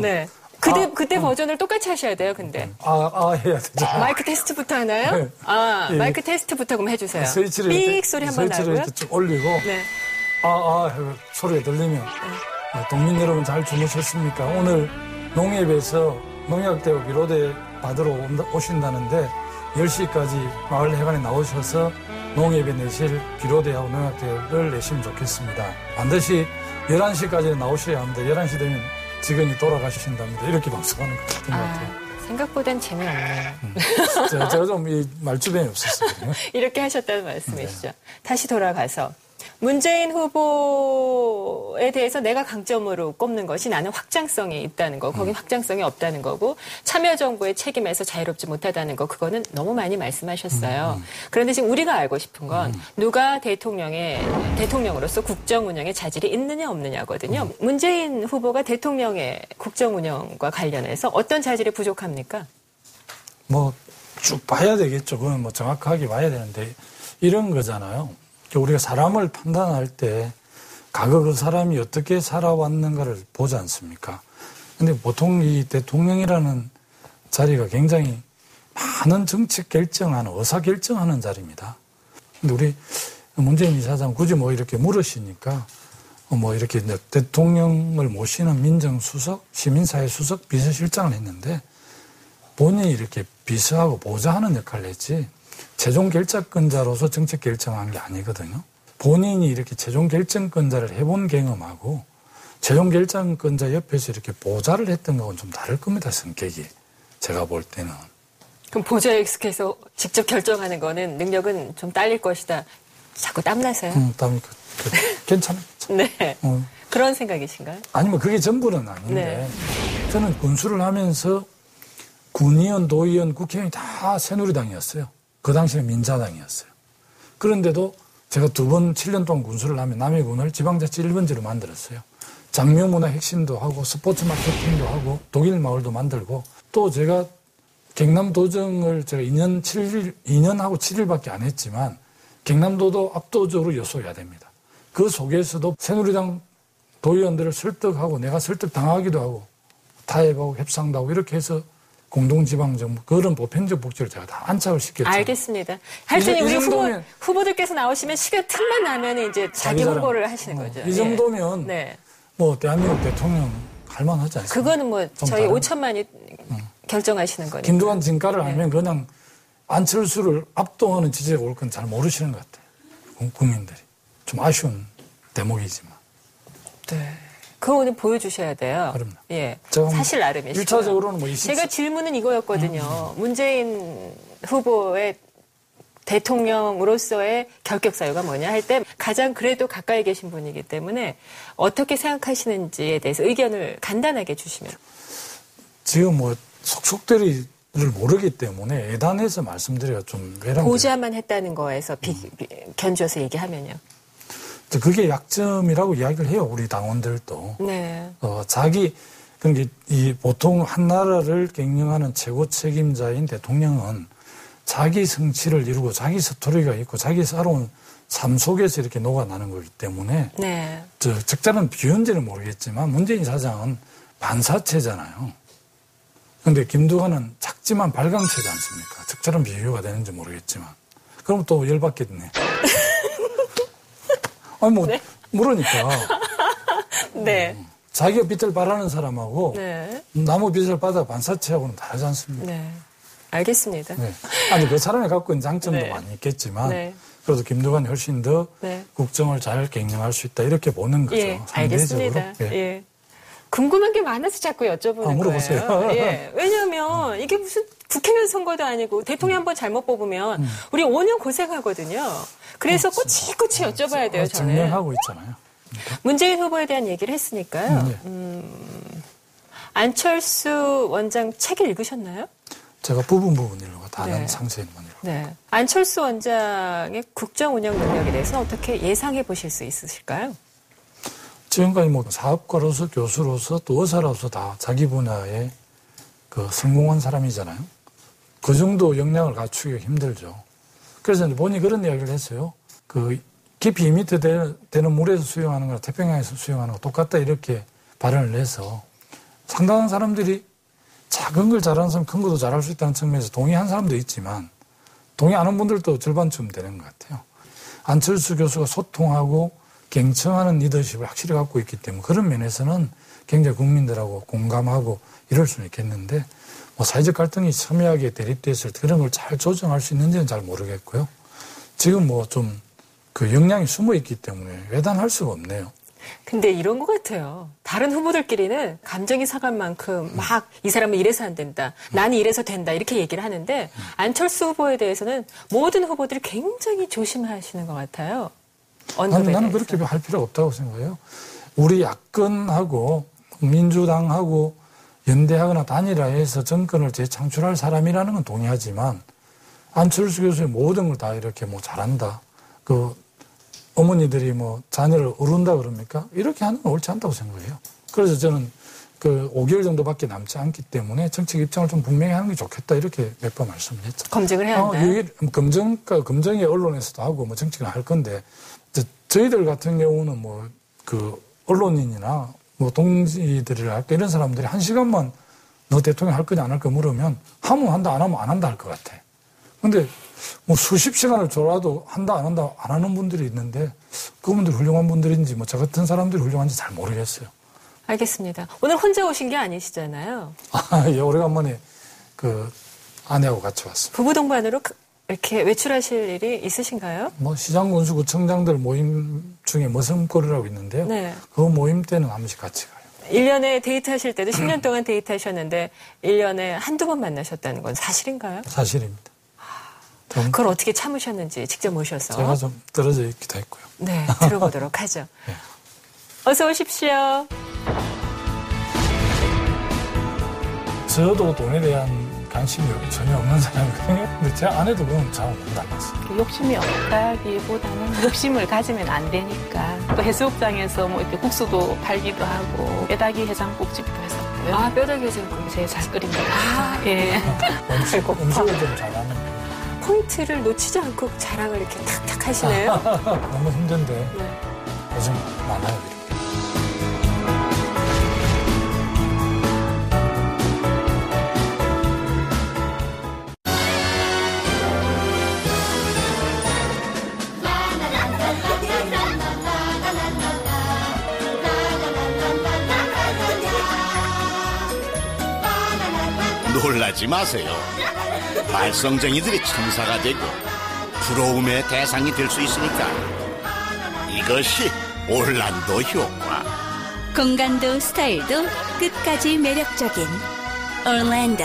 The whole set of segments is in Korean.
네. 그때 버전을 똑같이 하셔야 돼요, 근데. 해야 되죠. 마이크 테스트부터 하나요? 네. 예. 마이크 테스트부터 그럼 해주세요. 스위치를 삑 소리 한번 나고요. 이렇게 쭉 올리고, 네. 소리가 들리면, 동민 여러분 잘 주무셨습니까? 오늘 농협에서 농약대우 비료대 받으러 오신다는데, 10시까지 마을 회관에 나오셔서 농협에 내실 비료대하고 농약대우를 내시면 좋겠습니다. 반드시 11시까지 나오셔야 합니다. 11시 되면 직원이 돌아가신답니다. 이렇게 방송하는 것 같은 것 같아요. 생각보단 재미없네요. 제가 좀 말주변이 없었어요. 이렇게 하셨다는 말씀이시죠. 다시 돌아가서 문재인 후보에 대해서 내가 강점으로 꼽는 것이 나는 확장성이 있다는 거, 거긴 확장성이 없다는 거고 참여정부의 책임에서 자유롭지 못하다는 거, 그거는 너무 많이 말씀하셨어요. 그런데 지금 우리가 알고 싶은 건 누가 대통령으로서 국정 운영에 자질이 있느냐 없느냐거든요. 문재인 후보가 대통령의 국정 운영과 관련해서 어떤 자질이 부족합니까? 쭉 봐야 되겠죠. 그건 정확하게 봐야 되는데 이런 거잖아요. 우리가 사람을 판단할 때 과거 그 사람이 어떻게 살아왔는가를 보지 않습니까? 근데 보통 이 대통령이라는 자리가 굉장히 많은 정책 결정하는, 의사 결정하는 자리입니다. 근데 우리 문재인 이사장 굳이 이렇게 물으시니까 이렇게 대통령을 모시는 민정수석, 시민사회수석, 비서실장을 했는데 본인이 이렇게 비서하고 보좌하는 역할을 했지 최종 결정권자로서 정책 결정한 게 아니거든요. 본인이 이렇게 최종 결정권자를 해본 경험하고 최종 결정권자 옆에서 이렇게 보좌를 했던 거하고는 좀 다를 겁니다, 성격이. 제가 볼 때는. 그럼 보좌에 익숙해서 직접 결정하는 거는 능력은 좀 딸릴 것이다. 자꾸 땀나세요? 괜찮아요. 네. 그런 생각이신가요? 아니면 그게 전부는 아닌데 네. 저는 군수를 하면서 군의원, 도의원, 국회의원이 다 새누리당이었어요. 그 당시는 민자당이었어요. 그런데도 제가 7년 동안 군수를 하면 남해군을 지방자치 1번지로 만들었어요. 장묘문화 핵심도 하고 스포츠 마케팅도 하고 독일 마을도 만들고 또 제가 경남도정을 제가 2년하고 7일밖에 안 했지만 경남도도 압도적으로 요소해야 됩니다. 그 속에서도 새누리당 도의원들을 설득하고 내가 설득당하기도 하고 타협하고 협상도 하고 이렇게 해서 공동지방정부 그런 보편적 복지를 제가 다 안착을 시켰죠. 알겠습니다. 하여튼 우리 후보들께서 나오시면 시간 틈만 나면 이제 자기 홍보를 하시는 거죠. 이 정도면 대한민국 대통령 할만하지 않습니까? 그거는 저희 5천만이 결정하시는 거니까. 김두관 진가를 하면 그냥 안철수를 압도하는 지지가 올 건 잘 모르시는 것 같아요. 국민들이. 좀 아쉬운 대목이지만. 네. 그거 오늘 보여주셔야 돼요. 그럼요. 예. 사실 나름이시죠. 1차적으로는 제가 질문은 이거였거든요. 문재인 후보의 대통령으로서의 결격 사유가 뭐냐 할 때 가장 그래도 가까이 계신 분이기 때문에 어떻게 생각하시는지에 대해서 의견을 간단하게 주시면. 지금 속속들이를 모르기 때문에 예단해서 말씀드려야 좀 보좌만 했다는 거에서 견주어서 얘기하면요. 그게 약점이라고 이야기를 해요, 우리 당원들도. 네. 그러니까 보통 한 나라를 경영하는 최고 책임자인 대통령은 자기 성취를 이루고 자기 스토리가 있고 자기 살아온 삶 속에서 이렇게 녹아나는 거기 때문에. 네. 적절한 비유인지는 모르겠지만 문재인 사장은 반사체잖아요. 근데 김두관은 작지만 발광체지 않습니까? 적절한 비유가 되는지 모르겠지만. 그럼 또 열받겠네. 네. 모르니까. 네. 자기가 빛을 발하는 사람하고 네. 나무 빛을 받아 반사체하고는 다르지 않습니까? 네. 알겠습니다. 네. 아니, 그 사람이 갖고 있는 장점도 네. 많이 있겠지만 네. 그래도 김두관이 훨씬 더 네. 국정을 잘 경영할 수 있다. 이렇게 보는 거죠. 예, 상대적으로. 알겠습니다. 예. 궁금한 게 많아서 자꾸 여쭤보는 물어보세요. 거예요. 예. 왜냐하면 이게 무슨 국회의원 선거도 아니고 대통령 한번 잘못 뽑으면 우리 5년 고생하거든요. 그래서 꼬치꼬치 여쭤봐야 돼요. 저는. 증명하고 있잖아요. 문재인 후보에 대한 얘기를 했으니까요. 네. 안철수 원장 책을 읽으셨나요? 제가 부분 읽고 다른 네. 상세히만 읽고. 네. 안철수 원장의 국정 운영 능력에 대해서 어떻게 예상해 보실 수 있으실까요? 지금까지 사업가로서 교수로서 또 의사로서 다 자기 분야에 성공한 사람이잖아요. 그 정도 역량을 갖추기가 힘들죠. 그래서 본인이 그런 이야기를 했어요. 깊이 2m 되는 물에서 수영하는 거랑 태평양에서 수영하는 거 똑같다 이렇게 발언을 해서 상당한 사람들이 작은 걸 잘하는 사람 큰 것도 잘할 수 있다는 측면에서 동의한 사람도 있지만 동의 안 하는 분들도 절반쯤 되는 것 같아요. 안철수 교수가 소통하고 경청하는 리더십을 확실히 갖고 있기 때문에 그런 면에서는 굉장히 국민들하고 공감하고 이럴 수는 있겠는데 뭐 사회적 갈등이 첨예하게 대립됐을 때 그런 걸 잘 조정할 수 있는지는 잘 모르겠고요. 지금 뭐 좀 그 역량이 숨어 있기 때문에 외단할 수가 없네요. 근데 이런 것 같아요. 다른 후보들끼리는 감정이 상할 만큼 막 이 사람은 이래서 안 된다. 나는 이래서 된다. 이렇게 얘기를 하는데 안철수 후보에 대해서는 모든 후보들이 굉장히 조심하시는 것 같아요. 나는 그렇게 할 필요가 없다고 생각해요. 우리 야권하고 민주당하고 연대하거나 단일화해서 정권을 재창출할 사람이라는 건 동의하지만 안철수 교수의 모든 걸 다 이렇게 뭐 잘한다. 그 어머니들이 뭐 자녀를 어른다 그럽니까? 이렇게 하는 건 옳지 않다고 생각해요. 그래서 저는 그 5개월 정도밖에 남지 않기 때문에 정책 입장을 좀 분명히 하는 게 좋겠다 이렇게 몇 번 말씀을 했죠. 검증을 해야 한다. 검증이 언론에서도 하고 뭐 정치가 할 건데 저희들 같은 경우는 뭐 그 언론인이나 뭐 동지들이라 할까 이런 사람들이 1시간만 너 대통령 할 거냐 안 할 거 물으면 하면 한다 안 하면 안 한다 할 것 같아. 근데 뭐 수십 시간을 졸아도 한다 안 한다 안 하는 분들이 있는데 그분들 훌륭한 분들인지 뭐 저 같은 사람들이 훌륭한지 잘 모르겠어요. 알겠습니다. 오늘 혼자 오신 게 아니시잖아요. 예, 오래간만에 그 아내하고 같이 왔습니다. 부부 동반으로 이렇게 외출하실 일이 있으신가요? 뭐 시장 군수구청장들 모임 중에 머슴거리라고 있는데요. 네. 그 모임 때는 한 번씩 같이 가요. 1년에 데이트하실 때도 10년 동안 데이트하셨는데 1년에 한두 번 만나셨다는 건 사실인가요? 사실입니다. 그걸 어떻게 참으셨는지 직접 모셔서. 제가 좀 떨어져 있기도 했고요. 네, 들어보도록 하죠. 네. 어서 오십시오. 저도 돈에 대한 관심이 전혀 없는 사람이거든요. 근데 제 아내도 그건 저하고 못 닮았어요. 욕심이 없다기보다는 욕심을 가지면 안 되니까. 또 해수욕장에서 뭐 이렇게 국수도 팔기도 하고 뼈다귀 해장국집도 했었고요. 아, 뼈다귀 해장국. 제일 잘 끓인 거. 아, 예. 음식을 좀 잘하는 포인트를 놓치지 않고 자랑을 이렇게 탁탁 하시네요. 너무 힘든데 네. 요즘 많아요. 이렇게. 놀라지 마세요. 말썽쟁이들이 천사가 되고 부러움의 대상이 될 수 있으니까. 이것이 올란도 효과. 공간도 스타일도 끝까지 매력적인 올란도.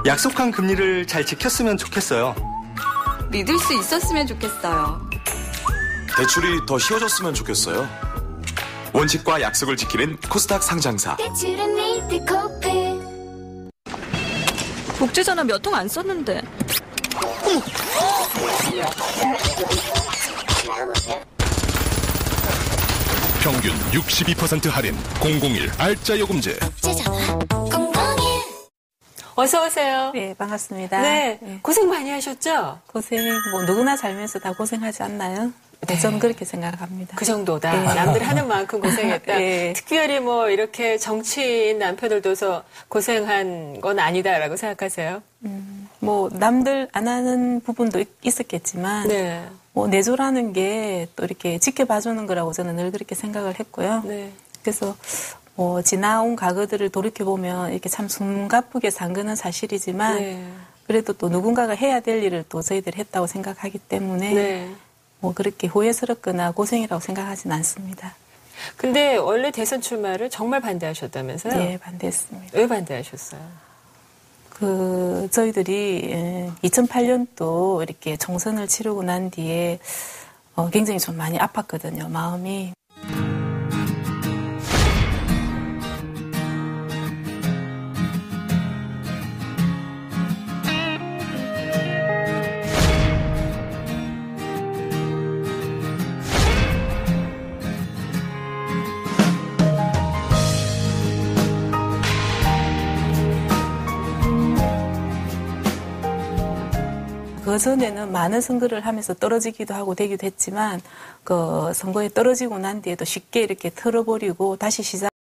약속한 금리를 잘 지켰으면 좋겠어요. 믿을 수 있었으면 좋겠어요. 대출이 더 쉬워졌으면 좋겠어요. 원칙과 약속을 지키는 코스닥 상장사. 대출은 리드코페. 복제전화 몇 통 안 썼는데. 평균 62% 할인 001 알짜 요금제. 복제전화 001. 어서 오세요. 네, 반갑습니다. 네, 고생 많이 하셨죠? 고생, 뭐 누구나 살면서 다 고생하지 않나요? 네. 저는 그렇게 생각합니다. 그 정도다. 네. 남들 하는 만큼 고생했다. 네. 특별히 뭐 이렇게 정치인 남편을 둬서 고생한 건 아니다라고 생각하세요? 뭐 남들 안 하는 부분도 있었겠지만 네. 뭐 내조라는 게 또 이렇게 지켜봐주는 거라고 저는 늘 그렇게 생각을 했고요. 네. 그래서 뭐 지나온 과거들을 돌이켜보면 이렇게 참 숨가쁘게 산 거는 사실이지만 네. 그래도 또 누군가가 해야 될 일을 또 저희들이 했다고 생각하기 때문에 네. 뭐 그렇게 후회스럽거나 고생이라고 생각하진 않습니다. 근데 원래 대선 출마를 정말 반대하셨다면서요? 네, 반대했습니다. 왜 반대하셨어요? 저희들이 2008년도 이렇게 총선을 치르고 난 뒤에 굉장히 좀 많이 아팠거든요, 마음이. 그 전에는 많은 선거를 하면서 떨어지기도 하고 되기도 했지만 그 선거에 떨어지고 난 뒤에도 쉽게 이렇게 털어버리고 다시 시작.